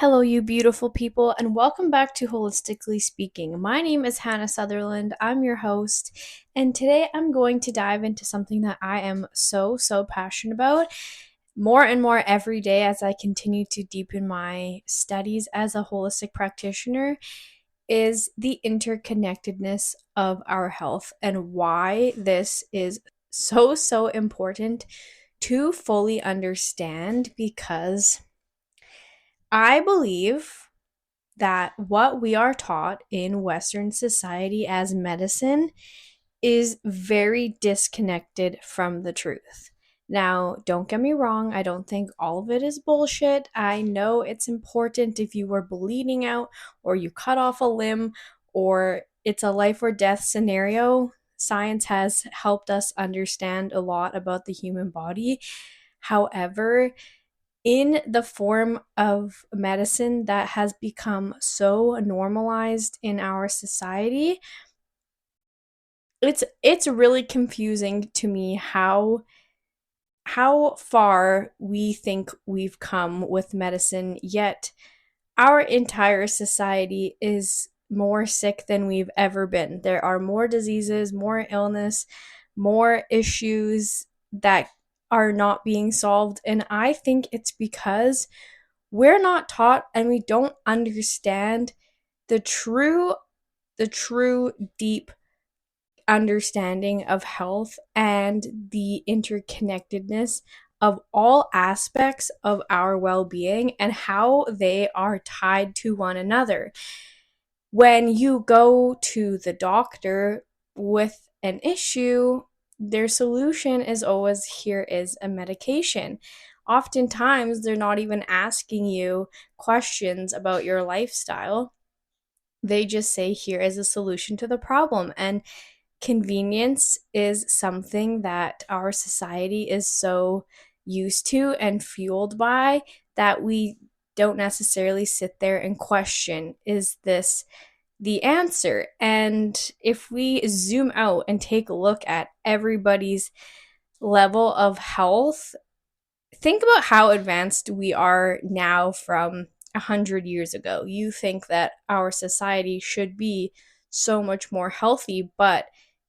Hello, you beautiful people, and welcome back to Holistically Speaking. My name is Hannah Sutherland. I'm your host, and today I'm going to dive into something that I am so passionate about more and more every day as I continue to deepen my studies as a holistic practitioner is the interconnectedness of our health and why this is so important to fully understand because I believe that what we are taught in Western society as medicine is very disconnected from the truth. Now, don't get me wrong, I don't think all of it is bullshit. I know it's important if you were bleeding out or you cut off a limb or it's a life or death scenario. Science has helped us understand a lot about the human body. However, in the form of medicine that has become so normalized in our society, it's really confusing to me how far we think we've come with medicine, yet our entire society is more sick than we've ever been. There are more diseases, more illness, more issues that are not being solved, and I think it's because we're not taught and we don't understand the true deep understanding of health and the interconnectedness of all aspects of our well-being and how they are tied to one another. When you go to the doctor with an issue, their solution is always here is a medication. Oftentimes, they're not even asking you questions about your lifestyle. They just say, here is a solution to the problem. And convenience is something that our society is so used to and fueled by that we don't necessarily sit there and question, is this the answer? And if we zoom out and take a look at everybody's level of health, think about how advanced we are now from 100 years ago. You think that our society should be so much more healthy, but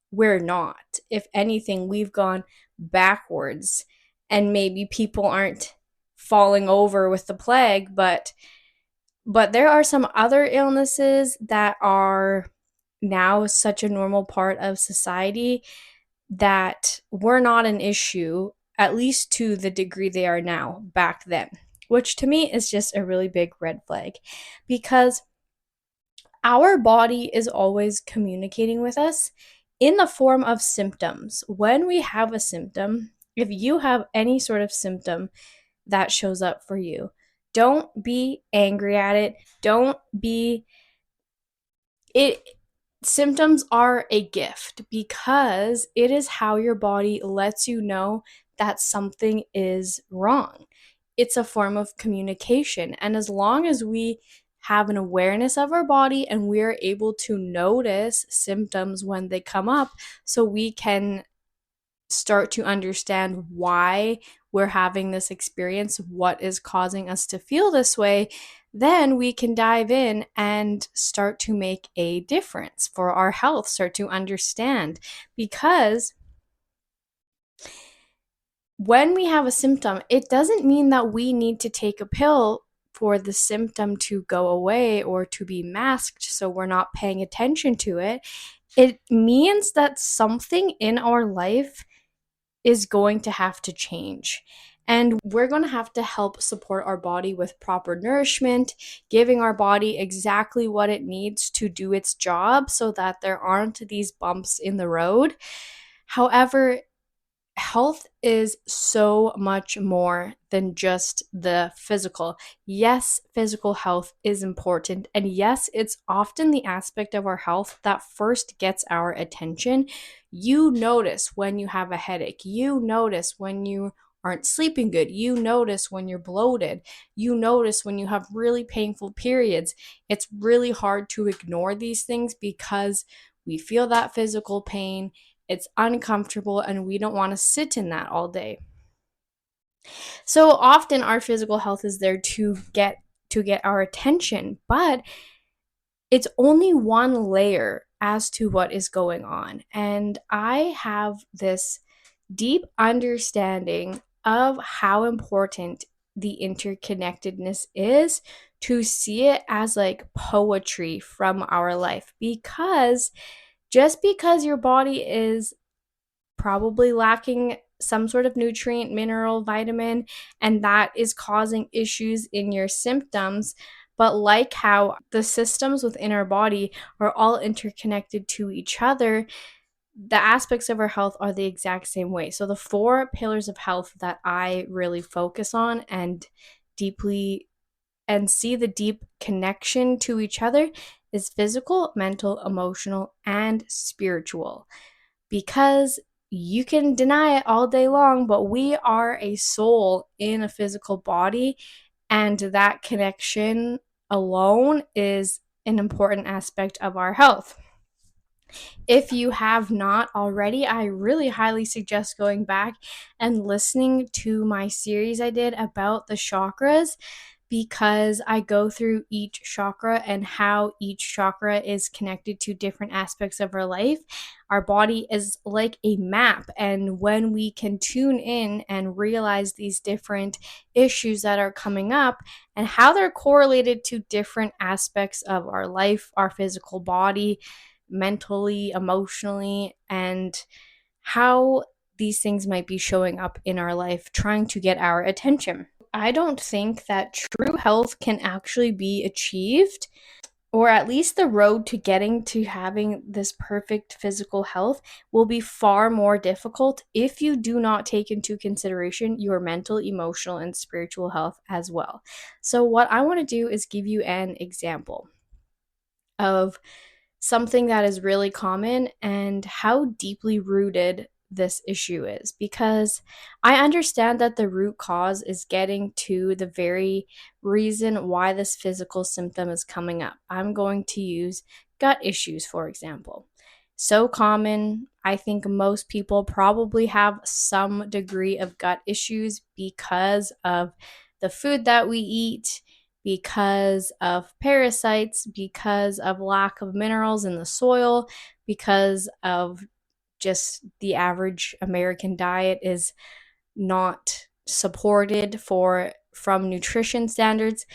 we're not. If anything, we've gone backwards, and maybe people aren't falling over with the plague, but there are some other illnesses that are now such a normal part of society that were not an issue, at least to the degree they are now back then, which to me is just a really big red flag because our body is always communicating with us in the form of symptoms. When we have a symptom, if you have any sort of symptom that shows up for you, don't be angry at it. Don't be it Symptoms are a gift because it is how your body lets you know that something is wrong. It's a form of communication. And as long as we have an awareness of our body and we're able to notice symptoms when they come up, so we can start to understand why we're having this experience, what is causing us to feel this way, then we can dive in and start to make a difference for our health, start to understand. Because when we have a symptom, it doesn't mean that we need to take a pill for the symptom to go away or to be masked so we're not paying attention to it. It means that something in our life is going to have to change. And we're going to have to help support our body with proper nourishment, giving our body exactly what it needs to do its job so that there aren't these bumps in the road. However, health is so much more than just the physical. Yes, physical health is important. And yes, it's often the aspect of our health that first gets our attention. You notice when you have a headache. You notice when you aren't sleeping good. You notice when you're bloated. You notice when you have really painful periods. It's really hard to ignore these things because we feel that physical pain. It's uncomfortable and we don't want to sit in that all day. So often our physical health is there to get our attention, but it's only one layer as to what is going on. And I have this deep understanding of how important the interconnectedness is, to see it as like poetry from our life. Because just because your body is probably lacking some sort of nutrient, mineral, vitamin, and that is causing issues in your symptoms. But like how the systems within our body are all interconnected to each other, the aspects of our health are the exact same way. So the 4 pillars of health that I really focus on and deeply and see the deep connection to each other is physical, mental, emotional, and spiritual. Because you can deny it all day long, but we are a soul in a physical body, and that connection alone is an important aspect of our health. If you have not already, I really highly suggest going back and listening to my series I did about the chakras, because I go through each chakra and how each chakra is connected to different aspects of our life. Our body is like a map, and when we can tune in and realize these different issues that are coming up and how they're correlated to different aspects of our life, our physical body, mentally, emotionally, and how these things might be showing up in our life, trying to get our attention. I don't think that true health can actually be achieved, or at least the road to getting to having this perfect physical health will be far more difficult if you do not take into consideration your mental, emotional, and spiritual health as well. So, what I want to do is give you an example of something that is really common and how deeply rooted this issue is, because I understand that the root cause is getting to the very reason why this physical symptom is coming up. I'm going to use gut issues, for example. So common. I think most people probably have some degree of gut issues because of the food that we eat, because of parasites, because of lack of minerals in the soil, because of just the average American diet is not supported from nutrition standards,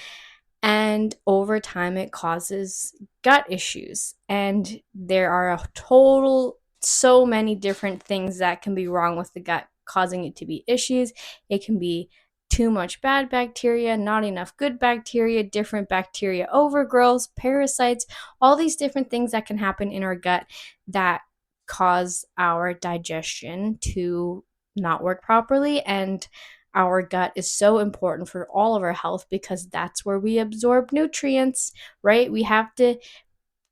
and over time it causes gut issues. And there are a total so many different things that can be wrong with the gut causing it to be issues. It can be too much bad bacteria, not enough good bacteria, different bacteria overgrowths, parasites, all these different things that can happen in our gut that cause our digestion to not work properly. And our gut is so important for all of our health because that's where we absorb nutrients, right? We have to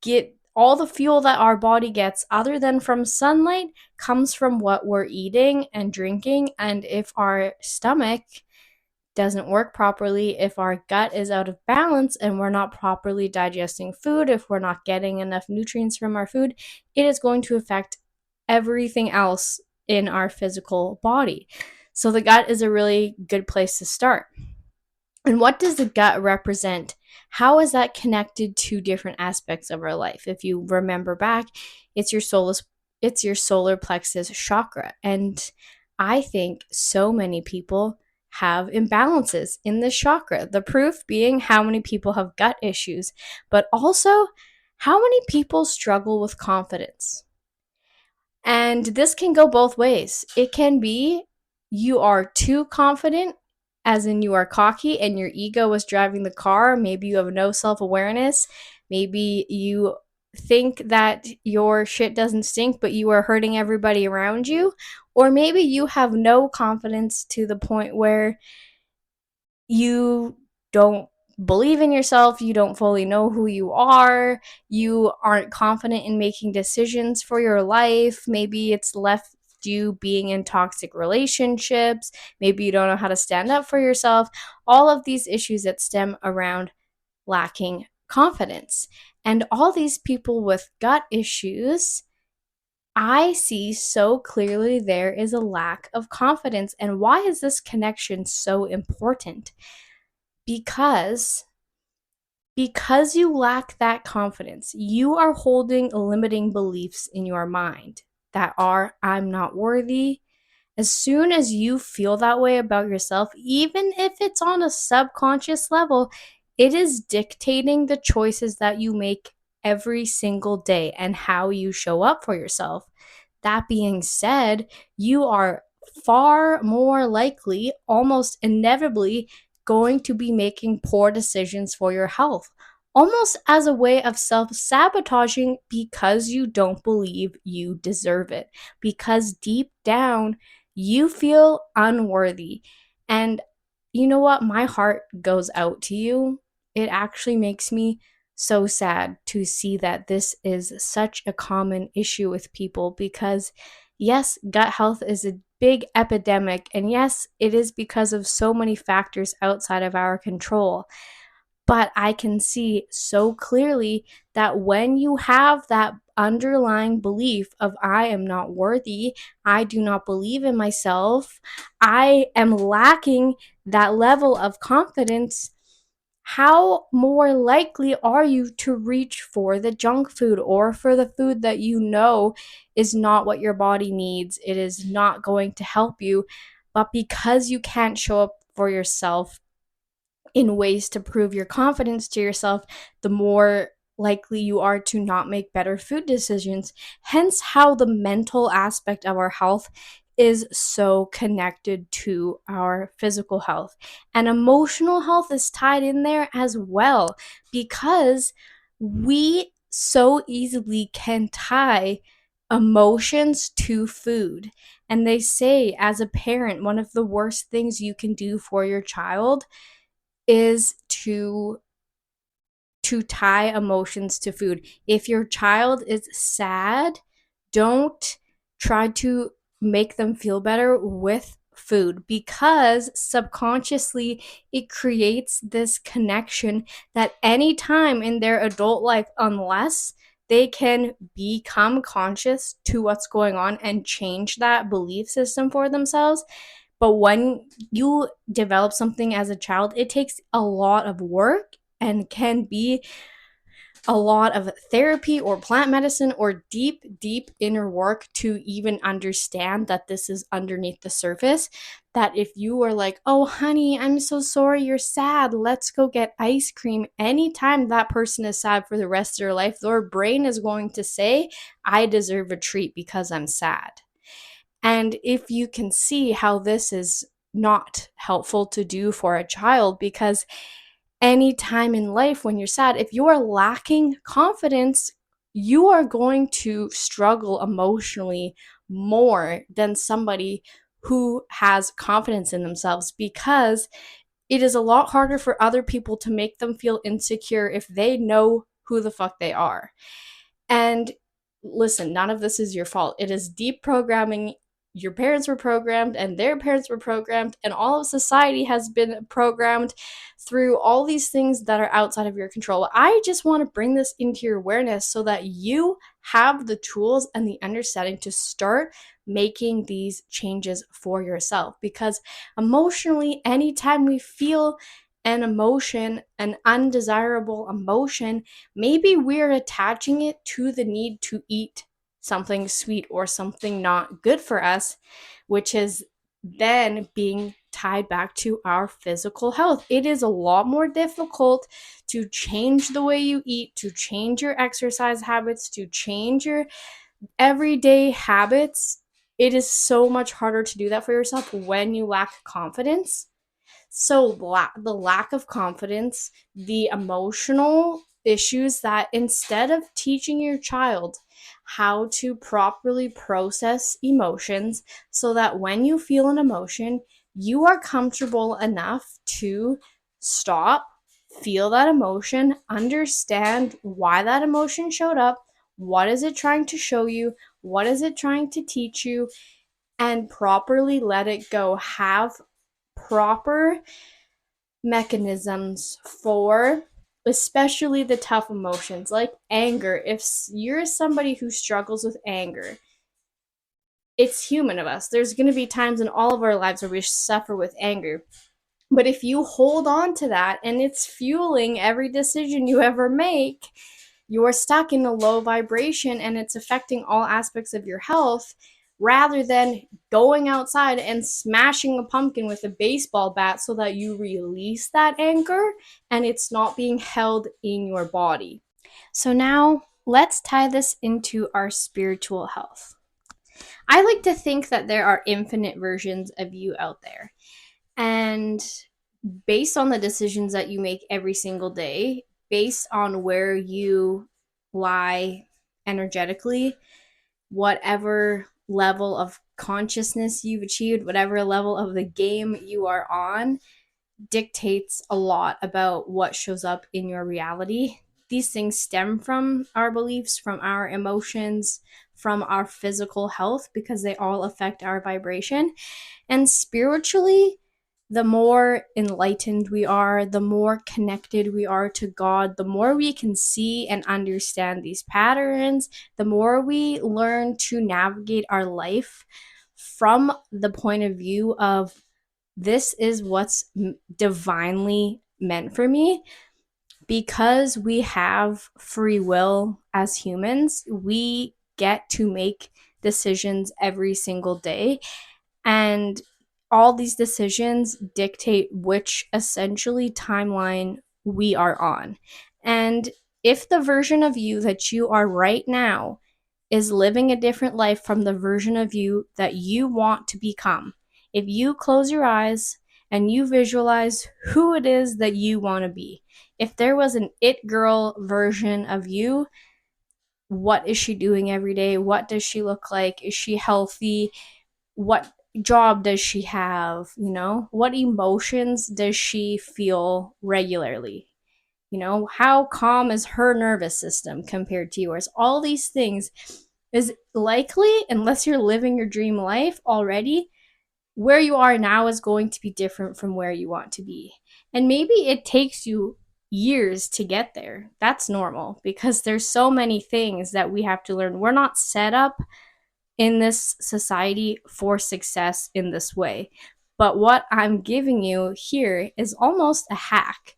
get all the fuel that our body gets, other than from sunlight, comes from what we're eating and drinking. And if our stomach doesn't work properly, if our gut is out of balance and we're not properly digesting food, if we're not getting enough nutrients from our food, it is going to affect everything else in our physical body. So the gut is a really good place to start. And what does the gut represent? How is that connected to different aspects of our life? If you remember back, it's your solar plexus chakra. And I think so many people have imbalances in this chakra. The proof being how many people have gut issues, but also how many people struggle with confidence. And this can go both ways. It can be you are too confident, as in you are cocky and your ego is driving the car. Maybe you have no self awareness. Maybe you think that your shit doesn't stink, but you are hurting everybody around you. Or maybe you have no confidence to the point where you don't believe in yourself, you don't fully know who you are, you aren't confident in making decisions for your life. Maybe it's left you being in toxic relationships, maybe you don't know how to stand up for yourself. All of these issues that stem around lacking confidence. And all these people with gut issues, I see so clearly there is a lack of confidence. And why is this connection so important? Because Because you lack that confidence, you are holding limiting beliefs in your mind that are, I'm not worthy. As soon as you feel that way about yourself, even if it's on a subconscious level, it is dictating the choices that you make every single day and how you show up for yourself. That being said, you are far more likely, almost inevitably, going to be making poor decisions for your health, almost as a way of self sabotaging because you don't believe you deserve it. Because deep down, you feel unworthy. And you know what? My heart goes out to you. It actually makes me so sad to see that this is such a common issue with people because, yes, gut health is a big epidemic. And yes, it is because of so many factors outside of our control. But I can see so clearly that when you have that underlying belief of I am not worthy, I do not believe in myself, I am lacking that level of confidence, how more likely are you to reach for the junk food or for the food that you know is not what your body needs? It is not going to help you. But because you can't show up for yourself in ways to prove your confidence to yourself, the more likely you are to not make better food decisions. Hence, how the mental aspect of our health is so connected to our physical health. And emotional health is tied in there as well because we so easily can tie emotions to food. And they say, as a parent, one of the worst things you can do for your child is to tie emotions to food. If your child is sad, don't try to make them feel better with food because subconsciously it creates this connection that anytime in their adult life, unless they can become conscious to what's going on and change that belief system for themselves. But when you develop something as a child, it takes a lot of work and can be a lot of therapy or plant medicine or deep, deep inner work to even understand that this is underneath the surface. That if you were like, oh, honey, I'm so sorry you're sad, let's go get ice cream. Anytime that person is sad for the rest of their life, their brain is going to say, I deserve a treat because I'm sad. And if you can see how this is not helpful to do for a child, because any time in life when you're sad, if you are lacking confidence, you are going to struggle emotionally more than somebody who has confidence in themselves because it is a lot harder for other people to make them feel insecure if they know who the fuck they are. And listen, none of this is your fault. It is deep programming. Your parents were programmed, and their parents were programmed, and all of society has been programmed through all these things that are outside of your control. I just want to bring this into your awareness so that you have the tools and the understanding to start making these changes for yourself. Because emotionally, anytime we feel an emotion, an undesirable emotion, maybe we're attaching it to the need to eat something sweet or something not good for us, which is then being tied back to our physical health. It is a lot more difficult to change the way you eat, to change your exercise habits, to change your everyday habits. It is so much harder to do that for yourself when you lack confidence. So the lack of confidence, the emotional issues, that instead of teaching your child how to properly process emotions so that when you feel an emotion, you are comfortable enough to stop, feel that emotion, understand why that emotion showed up, what is it trying to show you, what is it trying to teach you, and properly let it go. Have proper mechanisms for especially the tough emotions like anger. If you're somebody who struggles with anger, it's human of us. There's going to be times in all of our lives where we suffer with anger. But if you hold on to that and it's fueling every decision you ever make, you're stuck in a low vibration and it's affecting all aspects of your health, rather than going outside and smashing a pumpkin with a baseball bat so that you release that anger and it's not being held in your body. So now let's tie this into our spiritual health. I like to think that there are infinite versions of you out there. And based on the decisions that you make every single day, based on where you lie energetically, whatever level of consciousness you've achieved, whatever level of the game you are on, dictates a lot about what shows up in your reality. These things stem from our beliefs, from our emotions, from our physical health, because they all affect our vibration. And spiritually, the more enlightened we are, the more connected we are to God, the more we can see and understand these patterns, the more we learn to navigate our life from the point of view of this is what's divinely meant for me. Because we have free will as humans, we get to make decisions every single day. And all these decisions dictate which essentially timeline we are on. And if the version of you that you are right now is living a different life from the version of you that you want to become, if you close your eyes and you visualize who it is that you want to be, if there was an it girl version of you, what is she doing every day? What does she look like? Is she healthy? What job does she have? What emotions does she feel regularly? How calm is her nervous system compared to yours? All these things is likely, unless you're living your dream life already, where you are now is going to be different from where you want to be. And maybe it takes you years to get there. That's normal, because there's so many things that we have to learn. We're not set up in this society for success in this way. But what I'm giving you here is almost a hack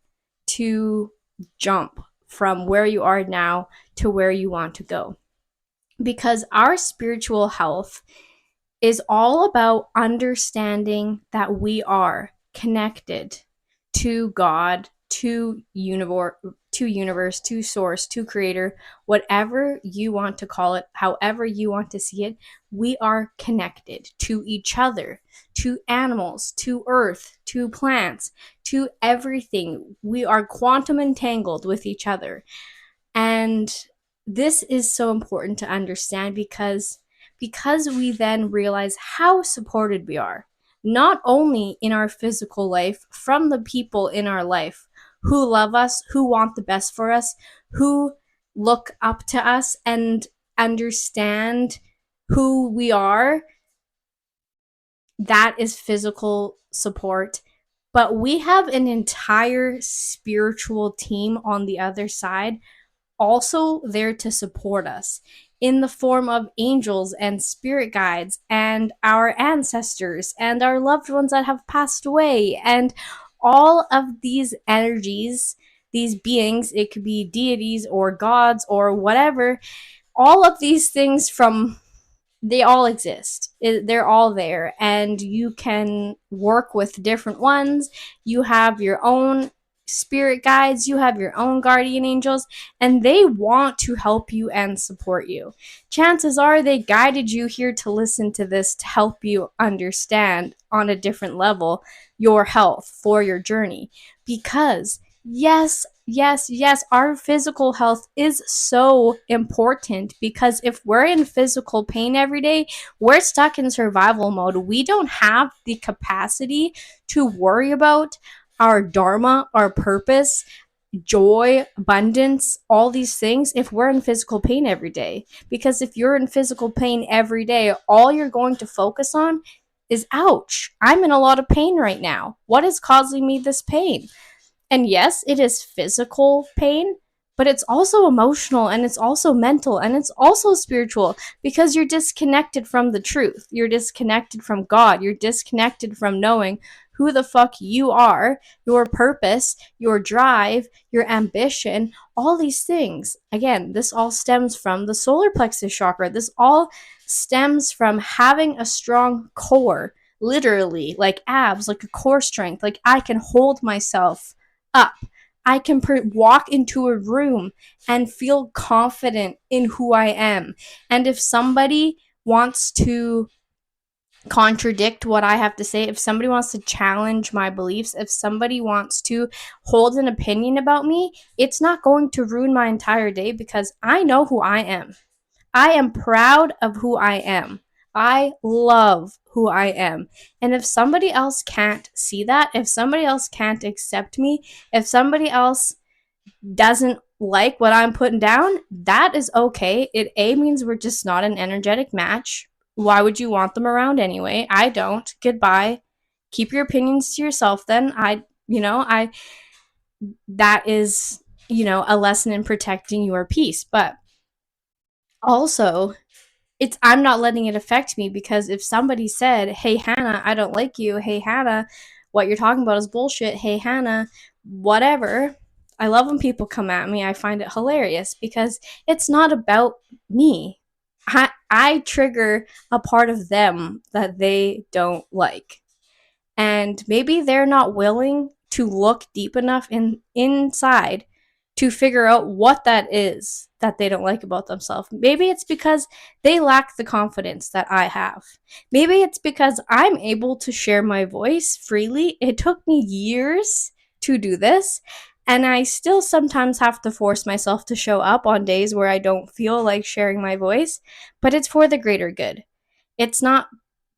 to jump from where you are now to where you want to go. Because our spiritual health is all about understanding that we are connected to God, to universe, to source, to creator, whatever you want to call it, however you want to see it. We are connected to each other, to animals, to earth, to plants, to everything. We are quantum entangled with each other. And this is so important to understand, because we then realize how supported we are, not only in our physical life from the people in our life who love us, who want the best for us, who look up to us and understand who we are. That is physical support. But we have an entire spiritual team on the other side, also there to support us in the form of angels and spirit guides and our ancestors and our loved ones that have passed away, and all of these energies, these beings. It could be deities or gods or whatever. All of these things, they all exist. They're all there, and you can work with different ones. You have your own spirit guides, you have your own guardian angels, and they want to help you and support you. Chances are they guided you here to listen to this to help you understand on a different level your health for your journey. Because yes, our physical health is so important, because if we're in physical pain every day, we're stuck in survival mode. We don't have the capacity to worry about our dharma, our purpose, joy, abundance, all these things if we're in physical pain every day. Because if you're in physical pain every day, all you're going to focus on is, ouch, I'm in a lot of pain right now. What is causing me this pain? And yes, it is physical pain, but it's also emotional, and it's also mental, and it's also spiritual, because you're disconnected from the truth. You're disconnected from God. You're disconnected from knowing who the fuck you are, your purpose, your drive, your ambition, all these things. Again, this all stems from the solar plexus chakra. This all stems from having a strong core, literally, like abs, like a core strength. Like I can hold myself up. I can walk into a room and feel confident in who I am. And if somebody wants to contradict what I have to say, if somebody wants to challenge my beliefs, if somebody wants to hold an opinion about me, it's not going to ruin my entire day because I know who I am. I am proud of who I am. I love who I am. And if somebody else can't see that, if somebody else can't accept me, if somebody else doesn't like what I'm putting down, that is okay. It means we're just not an energetic match. Why would you want them around anyway? I don't. Goodbye. Keep your opinions to yourself then. I that is, a lesson in protecting your peace. But also, I'm not letting it affect me, because if somebody said, "Hey Hannah, I don't like you. Hey Hannah, what you're talking about is bullshit. Hey Hannah, whatever." I love when people come at me. I find it hilarious because it's not about me. I trigger a part of them that they don't like. And maybe they're not willing to look deep enough inside to figure out what that is that they don't like about themselves. Maybe it's because they lack the confidence that I have. Maybe it's because I'm able to share my voice freely. It took me years to do this, and I still sometimes have to force myself to show up on days where I don't feel like sharing my voice, but it's for the greater good. It's not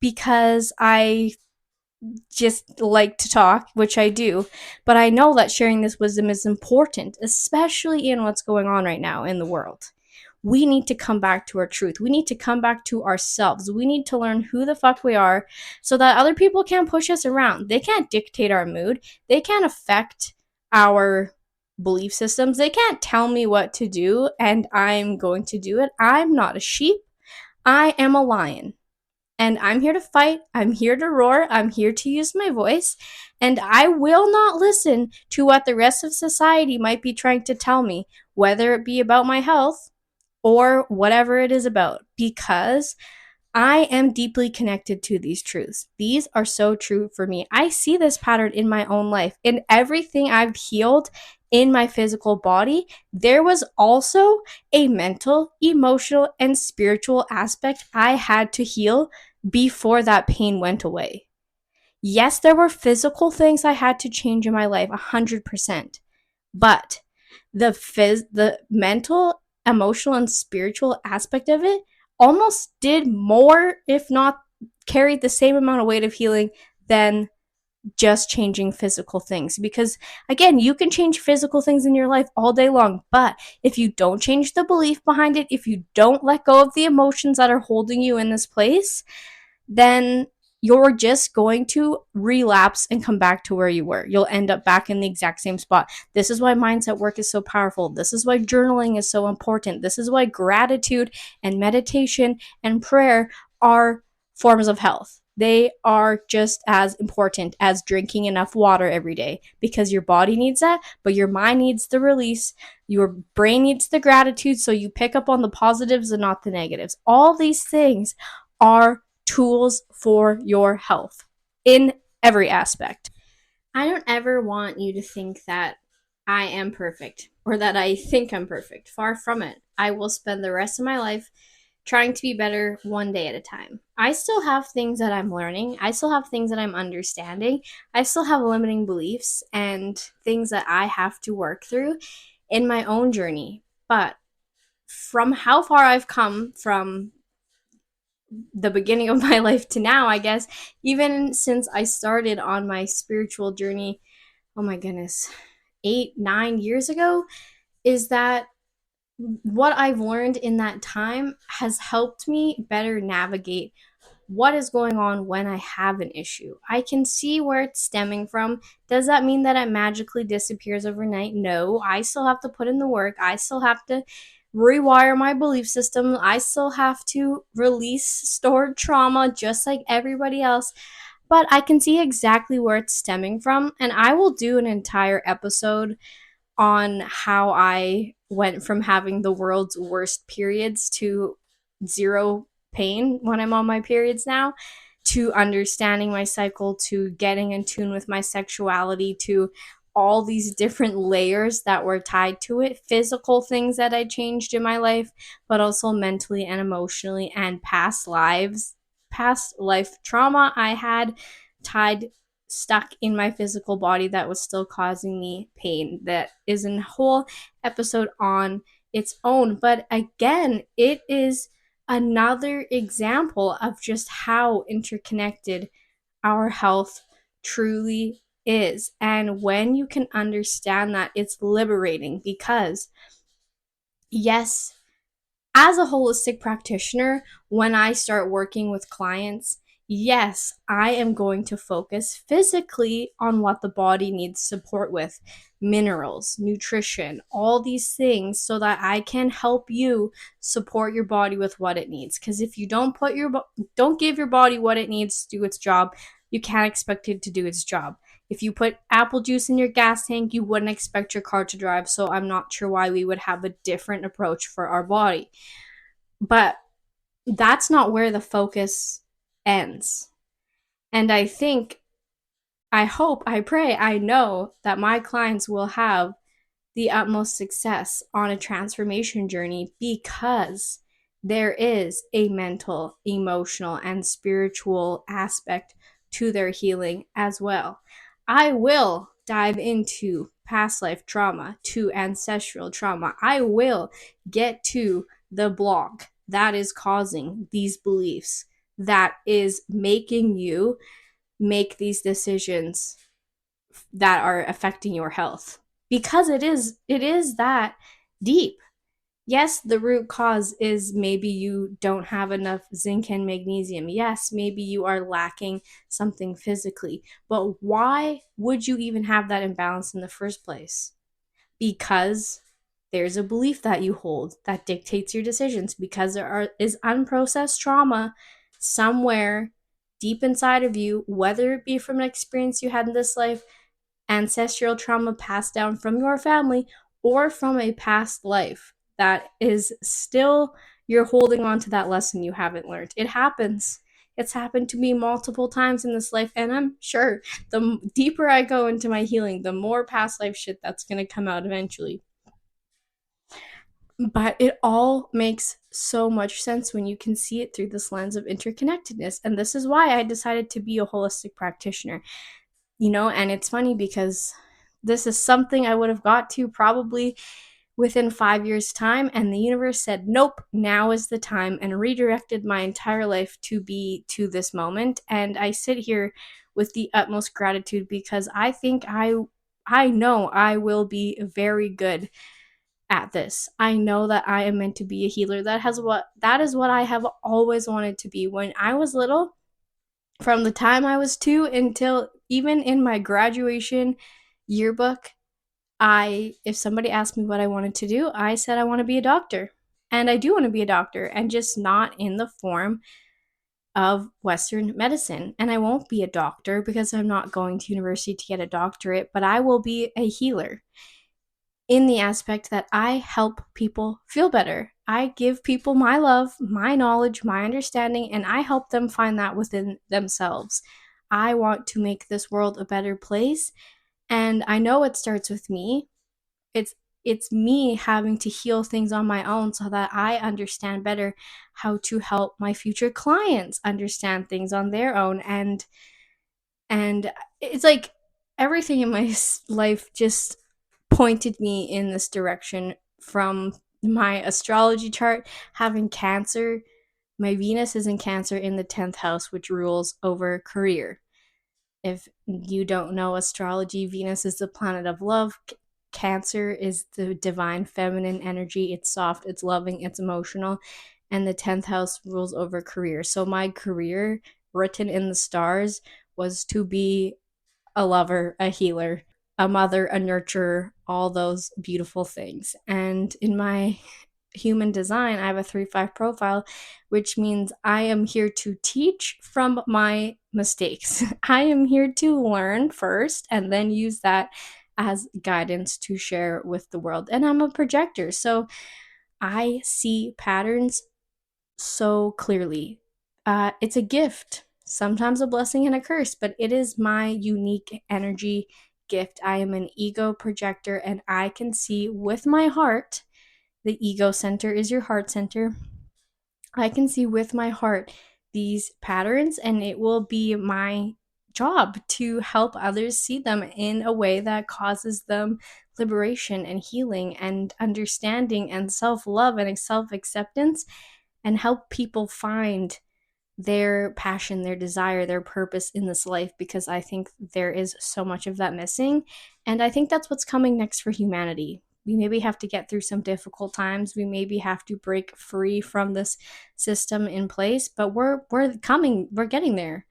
because I just like to talk, which I do, but I know that sharing this wisdom is important, especially in what's going on right now in the world. We need to come back to our truth. We need to come back to ourselves. We need to learn who the fuck we are so that other people can't push us around. They can't dictate our mood. They can't affect our belief systems. They can't tell me what to do and I'm going to do it. I'm not a sheep. I am a lion. And I'm here to fight. I'm here to roar. I'm here to use my voice. And I will not listen to what the rest of society might be trying to tell me, whether it be about my health or whatever it is about, because I am deeply connected to these truths. These are so true for me. I see this pattern in my own life. In everything I've healed in my physical body, there was also a mental, emotional, and spiritual aspect I had to heal before that pain went away. Yes, there were physical things I had to change in my life, 100%. But the mental, emotional, and spiritual aspect of it almost did more, if not carried the same amount of weight of healing than just changing physical things. Because again, you can change physical things in your life all day long, but if you don't change the belief behind it, if you don't let go of the emotions that are holding you in this place, then you're just going to relapse and come back to where you were. You'll end up back in the exact same spot. This is why mindset work is so powerful. This is why journaling is so important. This is why gratitude and meditation and prayer are forms of health. They are just as important as drinking enough water every day, because your body needs that, but your mind needs the release. Your brain needs the gratitude, so you pick up on the positives and not the negatives. All these things are tools for your health in every aspect. I don't ever want you to think that I am perfect or that I think I'm perfect. Far from it. I will spend the rest of my life trying to be better one day at a time. I still have things that I'm learning. I still have things that I'm understanding. I still have limiting beliefs and things that I have to work through in my own journey. But from how far I've come from the beginning of my life to now, I guess, even since I started on my spiritual journey, oh my goodness, 8-9 years ago, is that what I've learned in that time has helped me better navigate what is going on when I have an issue. I can see where it's stemming from. Does that mean that it magically disappears overnight? No, I still have to put in the work. I still have to rewire my belief system. I still have to release stored trauma just like everybody else. but I can see exactly where it's stemming from. And I will do an entire episode on how I went from having the world's worst periods to zero pain when I'm on my periods now, to understanding my cycle, to getting in tune with my sexuality, to all these different layers that were tied to it, physical things that I changed in my life, but also mentally and emotionally, and past life trauma I had tied stuck in my physical body that was still causing me pain. That is a whole episode on its own. But again, it is another example of just how interconnected our health truly is. And when you can understand that, it's liberating because, yes, as a holistic practitioner, when I start working with clients, yes, I am going to focus physically on what the body needs support with, minerals, nutrition, all these things, so that I can help you support your body with what it needs. Because if you don't give your body what it needs to do its job, you can't expect it to do its job. If you put apple juice in your gas tank, you wouldn't expect your car to drive. So I'm not sure why we would have a different approach for our body. But that's not where the focus ends. And I think, I hope, I pray, I know that my clients will have the utmost success on a transformation journey because there is a mental, emotional, and spiritual aspect to their healing as well. I will dive into past life trauma, to ancestral trauma. I will get to the block that is causing these beliefs, that is making you make these decisions that are affecting your health, because it is that deep. Yes, the root cause is maybe you don't have enough zinc and magnesium. Yes, maybe you are lacking something physically. But why would you even have that imbalance in the first place? Because there's a belief that you hold that dictates your decisions, because is unprocessed trauma somewhere deep inside of you, whether it be from an experience you had in this life, ancestral trauma passed down from your family, or from a past life that is still, you're holding on to that lesson you haven't learned. It happens. It's happened to me multiple times in this life, and I'm sure the deeper I go into my healing, the more past life shit that's going to come out eventually. But it all makes so much sense when you can see it through this lens of interconnectedness. And this is why I decided to be a holistic practitioner. And it's funny because this is something I would have got to probably within 5 years' time, and the universe said, nope, now is the time, and redirected my entire life to be to this moment. And I sit here with the utmost gratitude, because I think I know I will be very good at this. I know that I am meant to be a healer. That is what I have always wanted to be. When I was little, from the time I was 2 until even in my graduation yearbook, if somebody asked me what I wanted to do, I said I want to be a doctor. And I do want to be a doctor, and just not in the form of Western medicine. And I won't be a doctor because I'm not going to university to get a doctorate, but I will be a healer, in the aspect that I help people feel better. I give people my love, my knowledge, my understanding, and I help them find that within themselves. I want to make this world a better place, and I know it starts with me. It's me having to heal things on my own so that I understand better how to help my future clients understand things on their own. And it's like everything in my life just pointed me in this direction, from my astrology chart having Cancer. My Venus is in Cancer in the 10th house, which rules over career. If you don't know astrology, Venus is the planet of love. Cancer is the divine feminine energy. It's soft, it's loving, it's emotional. And the 10th house rules over career. So my career, written in the stars, was to be a lover, a healer, a mother, a nurturer, all those beautiful things. And in my human design, I have a 3-5 profile, which means I am here to teach from my mistakes. I am here to learn first and then use that as guidance to share with the world. And I'm a projector, so I see patterns so clearly. It's a gift, sometimes a blessing and a curse, but it is my unique energy gift. I am an ego projector, and I can see with my heart. The ego center is your heart center. I can see with my heart these patterns, and it will be my job to help others see them in a way that causes them liberation and healing and understanding and self love and self acceptance, and help people find their passion, their desire, their purpose in this life, because I think there is so much of that missing. And I think that's what's coming next for humanity. We maybe have to get through some difficult times. We maybe have to break free from this system in place, but we're getting there.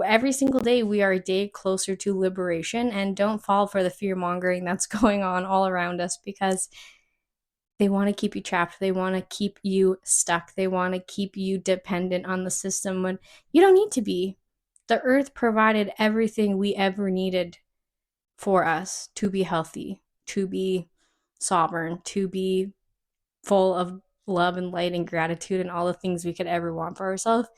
Every single day we are a day closer to liberation, and don't fall for the fear mongering that's going on all around us, because they want to keep you trapped. They want to keep you stuck. They want to keep you dependent on the system when you don't need to be. The earth provided everything we ever needed for us to be healthy, to be sovereign, to be full of love and light and gratitude and all the things we could ever want for ourselves.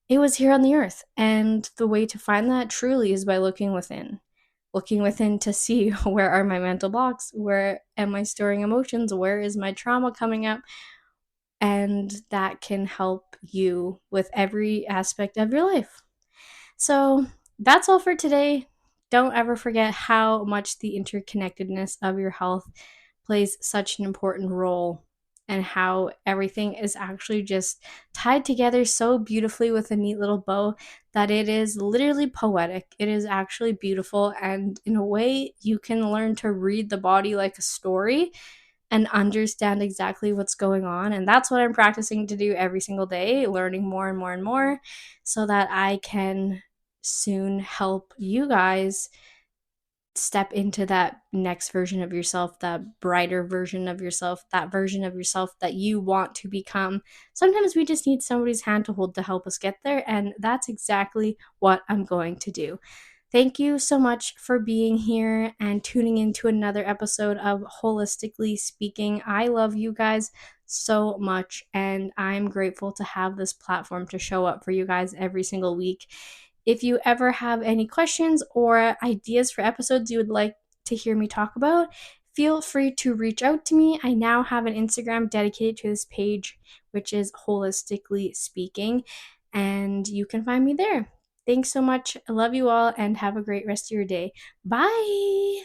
It was here on the earth. And the way to find that truly is by looking within. Looking within to see, where are my mental blocks? Where am I storing emotions? Where is my trauma coming up? And that can help you with every aspect of your life. So that's all for today. Don't ever forget how much the interconnectedness of your health plays such an important role, and how everything is actually just tied together so beautifully with a neat little bow that it is literally poetic. It is actually beautiful, and in a way, you can learn to read the body like a story and understand exactly what's going on. And that's what I'm practicing to do every single day, learning more and more and more, so that I can soon help you guys step into that next version of yourself, that brighter version of yourself, that version of yourself that you want to become. Sometimes we just need somebody's hand to hold to help us get there, and that's exactly what I'm going to do. Thank you so much for being here and tuning into another episode of Holistically Speaking. I love you guys so much, and I'm grateful to have this platform to show up for you guys every single week. If you ever have any questions or ideas for episodes you would like to hear me talk about, feel free to reach out to me. I now have an Instagram dedicated to this page, which is Holistically Speaking, and you can find me there. Thanks so much. I love you all, and have a great rest of your day. Bye.